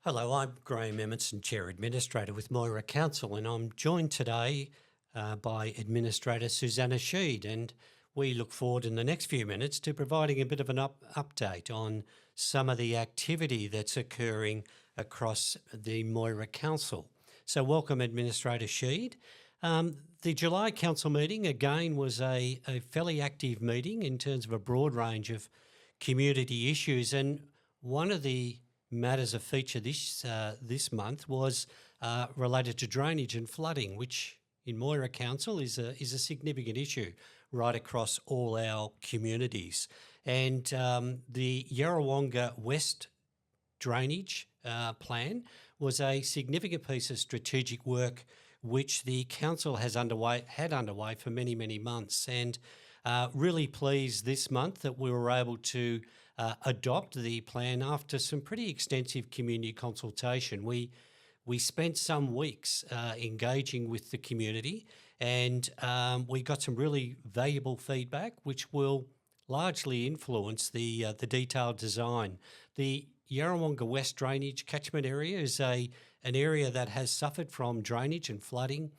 Hello, I'm Graeme Emerson, Chair Administrator with Moira Council, and I'm joined today by Administrator Suzanna Sheed, and we look forward in the next few minutes to providing a bit of an update on some of the activity that's occurring across the Moira Council. So welcome, Administrator Sheed. The July Council meeting, again, was a fairly active meeting in terms of a broad range of community issues, and one of the matters of feature this month was related to drainage and flooding, which in Moira Council is a significant issue right across all our communities. And the Yarrawonga West drainage plan was a significant piece of strategic work which the council had underway for many, many months, and really pleased this month that we were able to adopt the plan after some pretty extensive community consultation. We spent some weeks engaging with the community, and we got some really valuable feedback, which will largely influence the detailed design. The Yarrawonga West drainage catchment area is an area that has suffered from drainage and flooding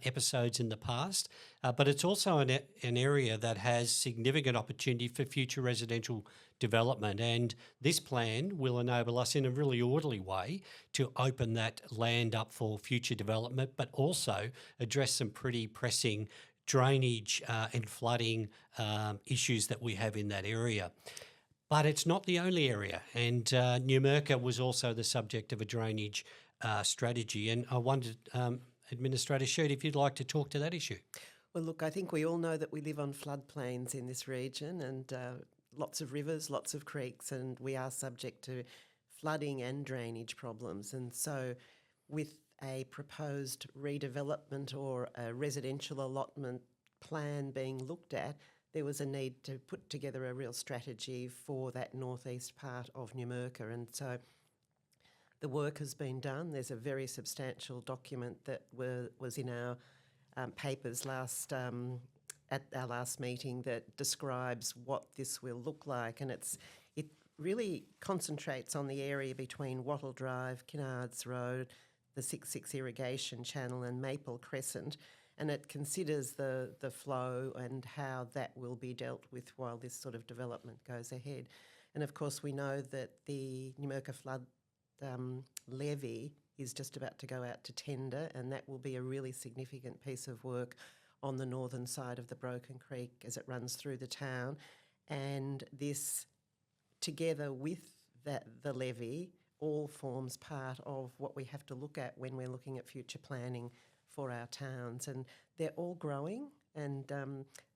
episodes in the past, but it's also an area that has significant opportunity for future residential development, and this plan will enable us in a really orderly way to open that land up for future development, but also address some pretty pressing drainage and flooding issues that we have in that area. But it's not the only area, and Numurkah was also the subject of a drainage strategy, and I wondered, Administrator Sheed, if you'd like to talk to that issue. Well, look, I think we all know that we live on floodplains in this region, and lots of rivers, lots of creeks, and we are subject to flooding and drainage problems. And so with a proposed redevelopment or a residential allotment plan being looked at, there was a need to put together a real strategy for that northeast part of Numurkah. And so the work has been done. There's a very substantial document that was in our papers at our last meeting that describes what this will look like, and it really concentrates on the area between Wattle Drive, Kinnards Road, the 66 Irrigation Channel and Maple Crescent, and it considers the flow and how that will be dealt with while this sort of development goes ahead. And of course we know that the Numurkah flood levy is just about to go out to tender, and that will be a really significant piece of work on the northern side of the Broken Creek as it runs through the town. And this, together with the levy, all forms part of what we have to look at when we're looking at future planning for our towns. And they're all growing, and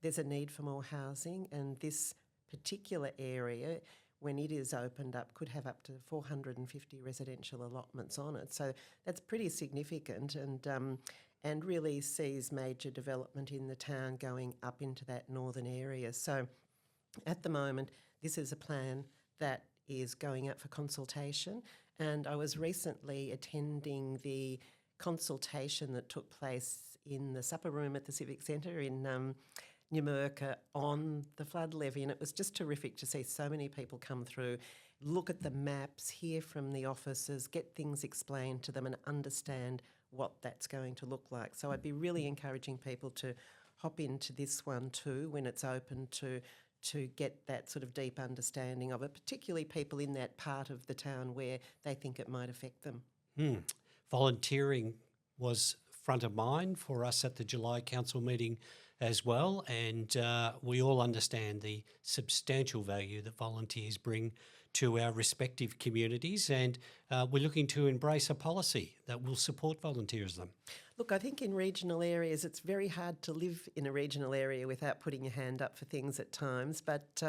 there's a need for more housing, and this particular area, when it is opened up, could have up to 450 residential allotments on it. So that's pretty significant, and really sees major development in the town going up into that northern area. So at the moment, this is a plan that is going out for consultation, and I was recently attending the consultation that took place in the supper room at the Civic Centre in Numurkah on the flood levy, and it was just terrific to see so many people come through, look at the maps, hear from the officers, get things explained to them and understand what that's going to look like. So I'd be really encouraging people to hop into this one too when it's open to get that sort of deep understanding of it, particularly people in that part of the town where they think it might affect them. Volunteering was front of mind for us at the July Council meeting as well, and we all understand the substantial value that volunteers bring to our respective communities, and we're looking to embrace a policy that will support volunteerism. Look, I think in regional areas it's very hard to live in a regional area without putting your hand up for things at times, but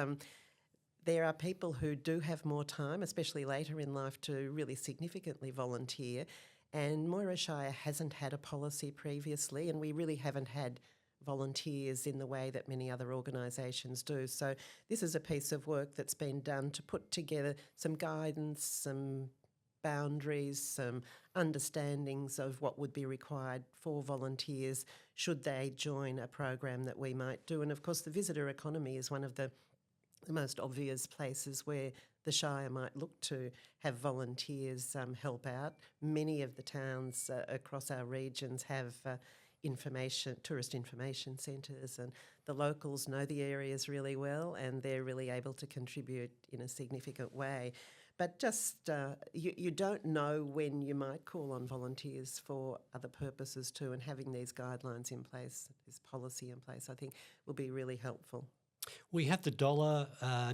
there are people who do have more time, especially later in life, to really significantly volunteer, and Moira Shire hasn't had a policy previously, and we really haven't had volunteers in the way that many other organisations do. So this is a piece of work that's been done to put together some guidance, some boundaries, some understandings of what would be required for volunteers should they join a program that we might do. And of course the visitor economy is one of the the most obvious places where the Shire might look to have volunteers help out. Many of the towns across our regions have tourist information centres, and the locals know the areas really well and they're really able to contribute in a significant way. But just you don't know when you might call on volunteers for other purposes too, and having these guidelines in place, this policy in place, I think will be really helpful. We have the Dollar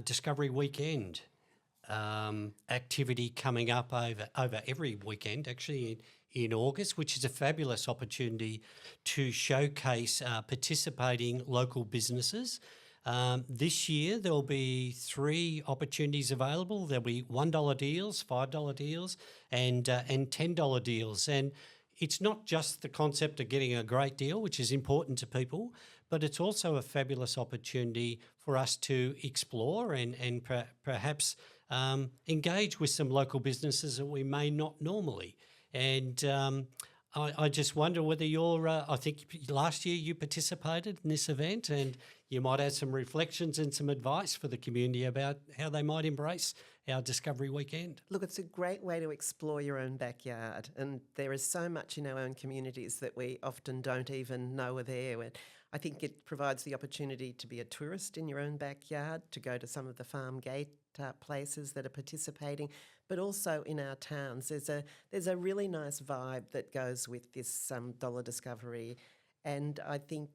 Discovery Weekend activity coming up over every weekend, actually in August, which is a fabulous opportunity to showcase participating local businesses. This year there'll be 3 opportunities available. There'll be $1 deals, $5 deals, and $10 deals. And it's not just the concept of getting a great deal, which is important to people, but it's also a fabulous opportunity for us to explore and perhaps engage with some local businesses that we may not normally. And I just wonder whether I think last year you participated in this event, and you might have some reflections and some advice for the community about how they might embrace our Discovery Weekend. Look, it's a great way to explore your own backyard, and there is so much in our own communities that we often don't even know are there. And I think it provides the opportunity to be a tourist in your own backyard, to go to some of the farm gate places that are participating, but also in our towns. There's a really nice vibe that goes with this Dollar Discovery. And I think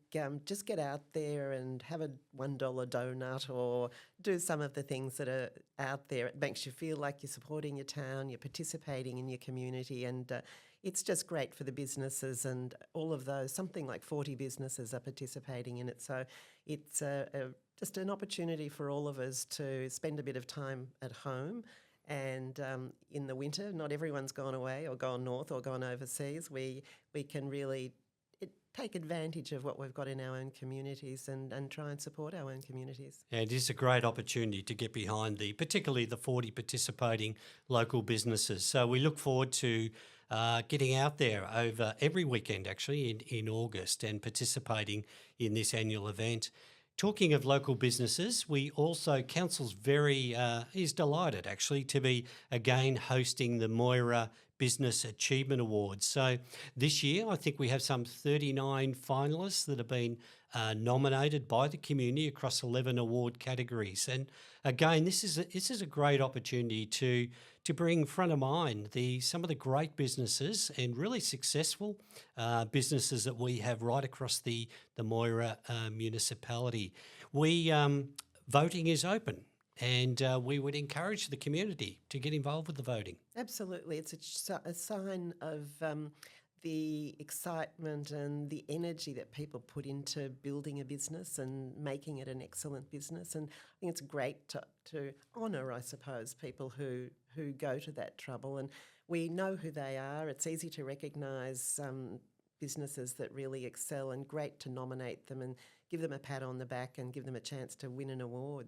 just get out there and have a $1 donut or do some of the things that are out there. It makes you feel like you're supporting your town, you're participating in your community, and it's just great for the businesses, and all of those, something like 40 businesses are participating in it. So it's just an opportunity for all of us to spend a bit of time at home. And in the winter, not everyone's gone away or gone north or gone overseas. We can really take advantage of what we've got in our own communities and try and support our own communities. Yeah, it is a great opportunity to get behind particularly the 40 participating local businesses. So we look forward to getting out there over every weekend, actually, in August, and participating in this annual event. Talking of local businesses, Council's is delighted actually to be again hosting the Moira Business Achievement Awards. So this year, I think we have some 39 finalists that have been nominated by the community across 11 award categories. And again, this is a great opportunity to bring front of mind some of the great businesses and really successful businesses that we have right across the Moira municipality. Voting is open, and we would encourage the community to get involved with the voting. Absolutely. It's a sign of the excitement and the energy that people put into building a business and making it an excellent business. And I think it's great to honour, I suppose, people who go to that trouble. And we know who they are. It's easy to recognise businesses that really excel, and great to nominate them and give them a pat on the back and give them a chance to win an award.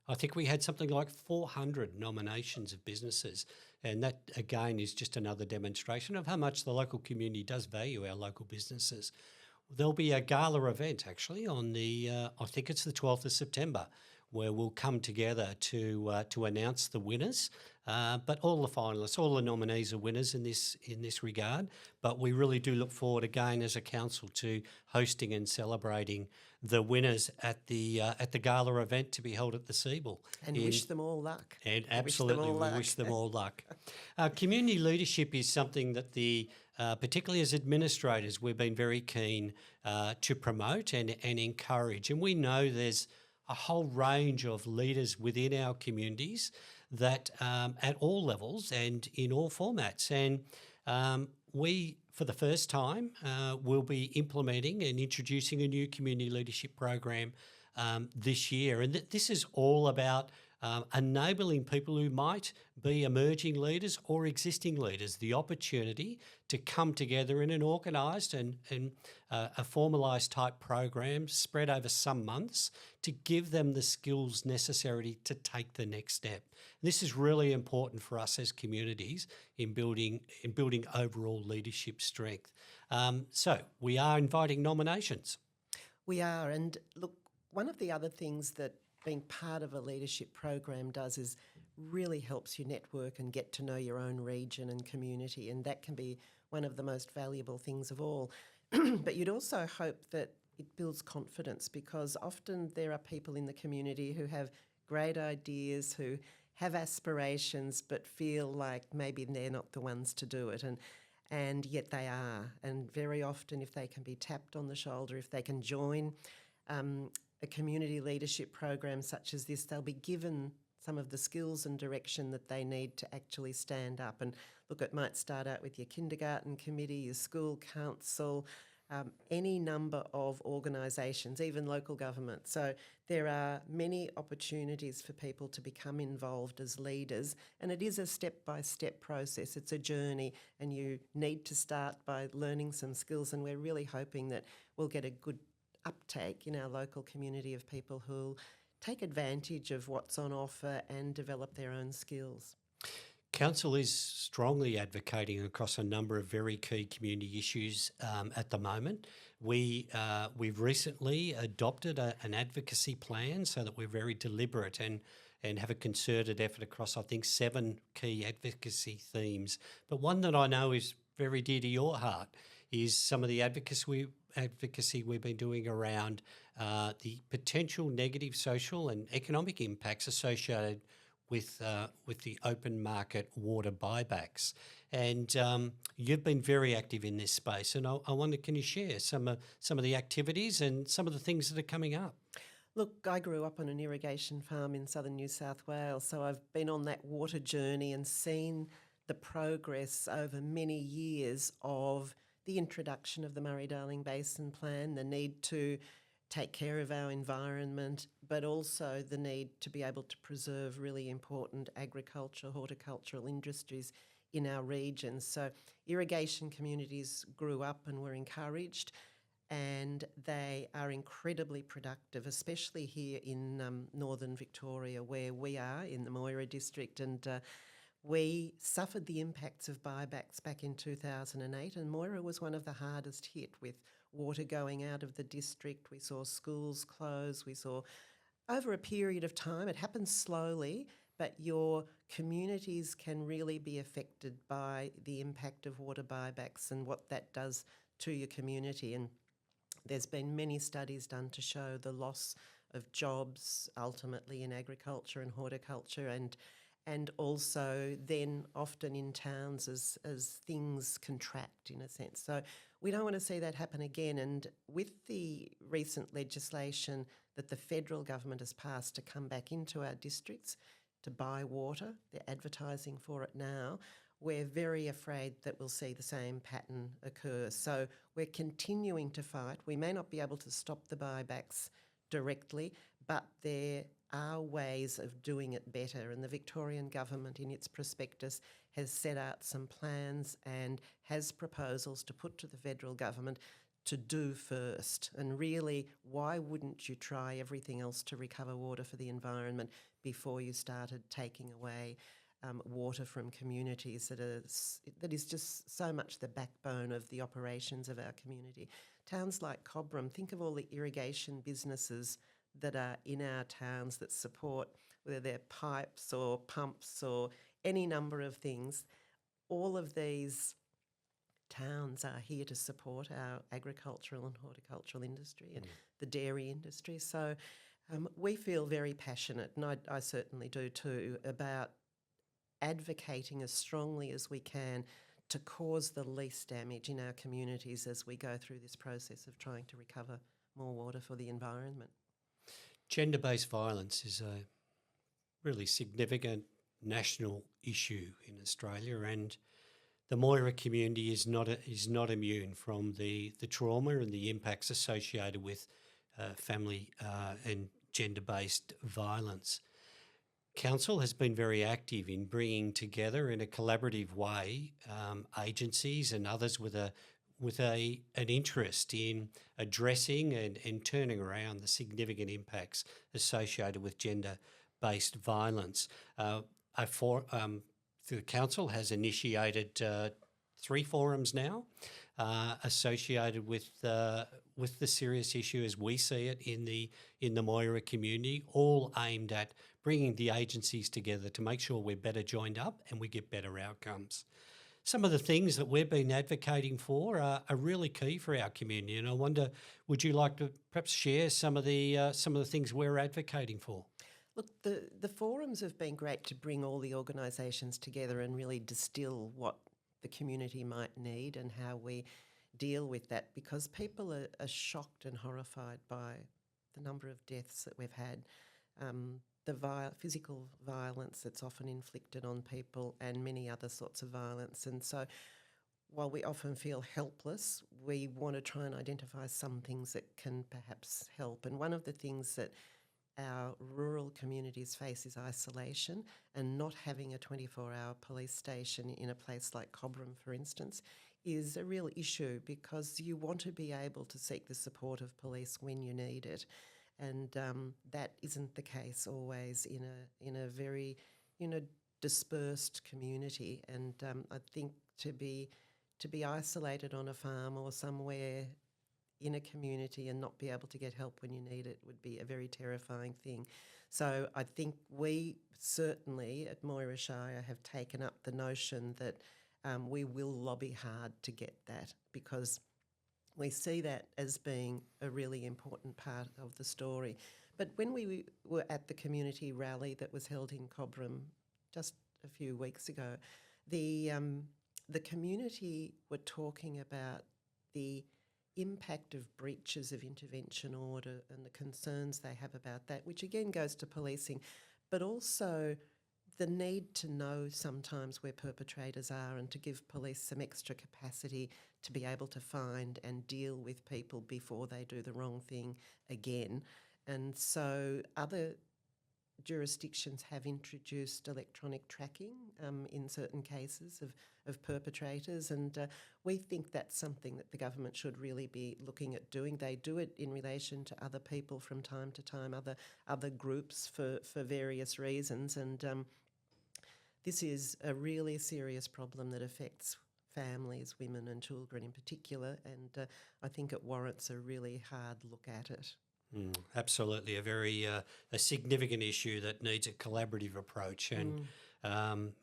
I think we had something like 400 nominations of businesses, and that again is just another demonstration of how much the local community does value our local businesses. There'll be a gala event actually on I think it's the 12th of September, where we'll come together to announce the winners. But all the finalists, all the nominees are winners in this regard. But we really do look forward again as a council to hosting and celebrating the winners at the gala event to be held at the Seabull. And wish them all luck. And absolutely, we wish them all luck. Community leadership is something that particularly as administrators, we've been very keen to promote and encourage. And we know there's a whole range of leaders within our communities that at all levels and in all formats. And we, for the first time, will be implementing and introducing a new community leadership program this year. And this is all about enabling people who might be emerging leaders or existing leaders the opportunity to come together in an organised and a formalised type program spread over some months to give them the skills necessary to take the next step. This is really important for us as communities in building overall leadership strength. So we are inviting nominations. We are, and look, one of the other things that being part of a leadership program does is really helps you network and get to know your own region and community, and that can be one of the most valuable things of all. But you'd also hope that it builds confidence, because often there are people in the community who have great ideas, who have aspirations, but feel like maybe they're not the ones to do it, and yet they are. And very often, if they can be tapped on the shoulder, if they can join a community leadership program such as this, they'll be given some of the skills and direction that they need to actually stand up. And look, it might start out with your kindergarten committee, your school council, any number of organisations, even local government. So there are many opportunities for people to become involved as leaders, and it is a step-by-step process. It's a journey, and you need to start by learning some skills, and we're really hoping that we'll get a good uptake in our local community of people who'll take advantage of what's on offer and develop their own skills. Council is strongly advocating across a number of very key community issues at the moment. We've recently adopted an advocacy plan so that we're very deliberate and have a concerted effort across, I think, 7 key advocacy themes. But one that I know is very dear to your heart is some of the advocacy we've been doing around the potential negative social and economic impacts associated with the open market water buybacks. And you've been very active in this space, and I wonder, can you share some of the activities and some of the things that are coming up? Look, I grew up on an irrigation farm in southern New South Wales, so I've been on that water journey and seen the progress over many years of the introduction of the Murray-Darling Basin Plan, the need to take care of our environment, but also the need to be able to preserve really important agriculture, horticultural industries in our region. So irrigation communities grew up and were encouraged, and they are incredibly productive, especially here in northern Victoria, where we are in the Moira district. And we suffered the impacts of buybacks back in 2008, and Moira was one of the hardest hit, with water going out of the district. We saw schools close. We saw, over a period of time, it happens slowly, but your communities can really be affected by the impact of water buybacks and what that does to your community. And there's been many studies done to show the loss of jobs ultimately in agriculture and horticulture, and also then often in towns as things contract, in a sense. So we don't want to see that happen again. And with the recent legislation that the federal government has passed to come back into our districts to buy water, they're advertising for it now, we're very afraid that we'll see the same pattern occur. So we're continuing to fight. We may not be able to stop the buybacks directly, but there are ways of doing it better. And the Victorian government, in its prospectus, has set out some plans and has proposals to put to the federal government to do first. And really, why wouldn't you try everything else to recover water for the environment before you started taking away water from communities that is just so much the backbone of the operations of our community. Towns like Cobram, think of all the irrigation businesses that are in our towns that support, whether they're pipes or pumps or any number of things. All of these towns are here to support our agricultural and horticultural industry and the dairy industry. So we feel very passionate, and I certainly do too, about advocating as strongly as we can to cause the least damage in our communities as we go through this process of trying to recover more water for the environment. Gender-based violence is a really significant national issue in Australia, and the Moira community is not immune from the trauma and the impacts associated with family and gender-based violence. Council has been very active in bringing together in a collaborative way agencies and others with an interest in addressing and turning around the significant impacts associated with gender-based violence. The council has initiated 3 forums now associated with the serious issue as we see it in the Moira community, all aimed at bringing the agencies together to make sure we're better joined up and we get better outcomes. Some of the things that we've been advocating for are really key for our community, and I wonder, would you like to perhaps share some of the things we're advocating for? Look, the forums have been great to bring all the organisations together and really distill what the community might need and how we deal with that, because people are shocked and horrified by the number of deaths that we've had, the physical violence that's often inflicted on people and many other sorts of violence. And so while we often feel helpless, we want to try and identify some things that can perhaps help. And one of the things that our rural communities face is isolation, and not having a 24-hour police station in a place like Cobram, for instance, is a real issue, because you want to be able to seek the support of police when you need it. And that isn't the case always in a very, dispersed community. And I think to be isolated on a farm or somewhere in a community and not be able to get help when you need it would be a very terrifying thing. So I think we certainly at Moira Shire have taken up the notion that we will lobby hard to get that, because we see that as being a really important part of the story. But when we were at the community rally that was held in Cobram just a few weeks ago, the community were talking about the impact of breaches of intervention order and the concerns they have about that, which again goes to policing, but also the need to know sometimes where perpetrators are and to give police some extra capacity to be able to find and deal with people before they do the wrong thing again. And so other jurisdictions have introduced electronic tracking in certain cases of perpetrators, and we think that's something that the government should really be looking at doing. They do it in relation to other people from time to time, other groups for various reasons, and this is a really serious problem that affects families, women and children in particular, and I think it warrants a really hard look at it. Absolutely, a very a significant issue that needs a collaborative approach, and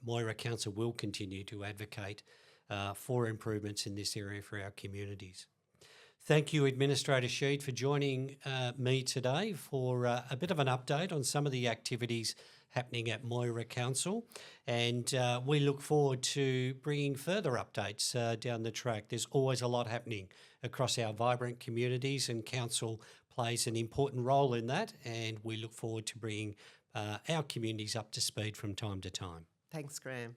Moira Council will continue to advocate for improvements in this area for our communities. Thank you, Administrator Sheed, for joining me today for a bit of an update on some of the activities happening at Moira Council, and we look forward to bringing further updates down the track. There's always a lot happening across our vibrant communities, and Council plays an important role in that, and we look forward to bringing our communities up to speed from time to time. Thanks, Graeme.